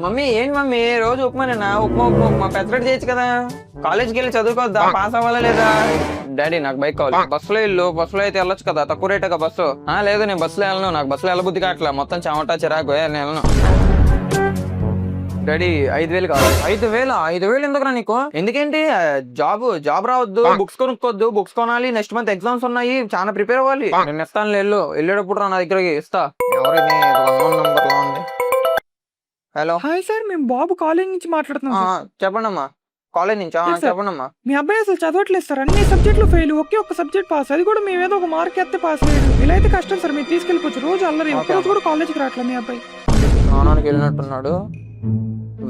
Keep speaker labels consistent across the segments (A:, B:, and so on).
A: Mummy ఏంటి mummy రోజు ఉప్మానేనా? ఉప్మా ఉప్మా ఉప్మా పెద్దరెడ్డి చేయొచ్చు కదా. కాలేజ్కి వెళ్ళి చదువుకోవద్దా? పాస్ అవ్వాలా లేదా? డాడీ నాకు బైక్ కావాలి. బస్సులో ఇల్లు, బస్సులో అయితే వెళ్ళొచ్చు కదా, తక్కువ రేటుగా బస్సు. లేదు నేను బస్సులో వెళ్ళను, నాకు బస్సులో వెళ్ళబుద్ధి కావట్లా, మొత్తం చెమటా చిరాకు, నేను వెళ్ళను. డాడీ 5,000 కావాలి. 5,000 ఎందుకురా నీకు? ఎందుకేంటి? జాబ్ రావద్దు, బుక్స్ కొనుక్కోవద్దు, బుక్స్ కొనాలి, నెక్స్ట్ మంత్ ఎగ్జామ్స్ ఉన్నాయి, చాలా ప్రిపేర్ అవ్వాలి. నేను ఇస్తాను, వెళ్ళేటప్పుడు నా దగ్గరకి ఇస్తా. ఎవరైనా నంబర్ లో ఉంది. హలో
B: హాయ్ సార్, మేము బాబు కాలేజ్ నుంచి మాట్లాడుతున్నాం.
A: చెప్పండి అమ్మా. కాలేజ్ నుంచి చెప్పండి అమ్మా.
B: మీ అబ్బాయి అసలు చదవట్లేదు సార్, అన్ని సబ్జెక్టులు ఫెయిల్, ఒక్క సబ్జెక్ట్ పాస్, అది కూడా మేము ఏదో ఒక మార్క్ ఎత్తే పాస్ అయ్యాడు. ఇలా అయితే కష్టం సార్, మీరు తీసుకెళ్ళిపోవచ్చు. రోజు అల్లరి, ఒక్కరోజు కూడా కాలేజ్కి రావట్లేదు మీ అబ్బాయి.
A: స్నానానికి వెళ్ళినట్టున్నాడు,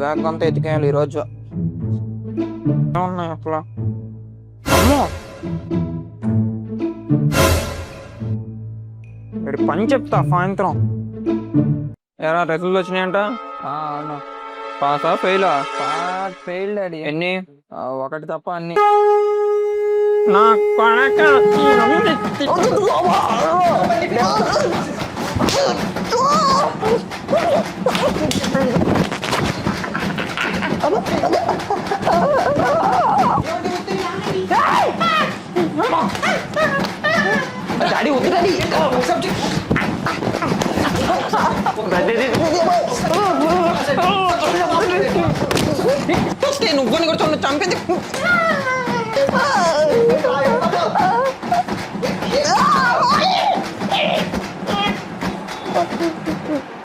A: బ్యాగ్ అంతా ఎత్తికేయాలి ఈరోజు. ఉన్నాయి అసలు. అమ్మో పని చెప్తా సాయంత్రం. ఎరా రిజల్ట్ వచ్చినాయంట?
B: అవును.
A: పాసా ఫెయిలా?
B: Fail daddy.
A: ఎన్ని?
B: ఒకటి తప్ప అన్ని.
A: నా కొడక. డాడీ వద్దు డాడీ. నువ్వు కూడా చంపేది.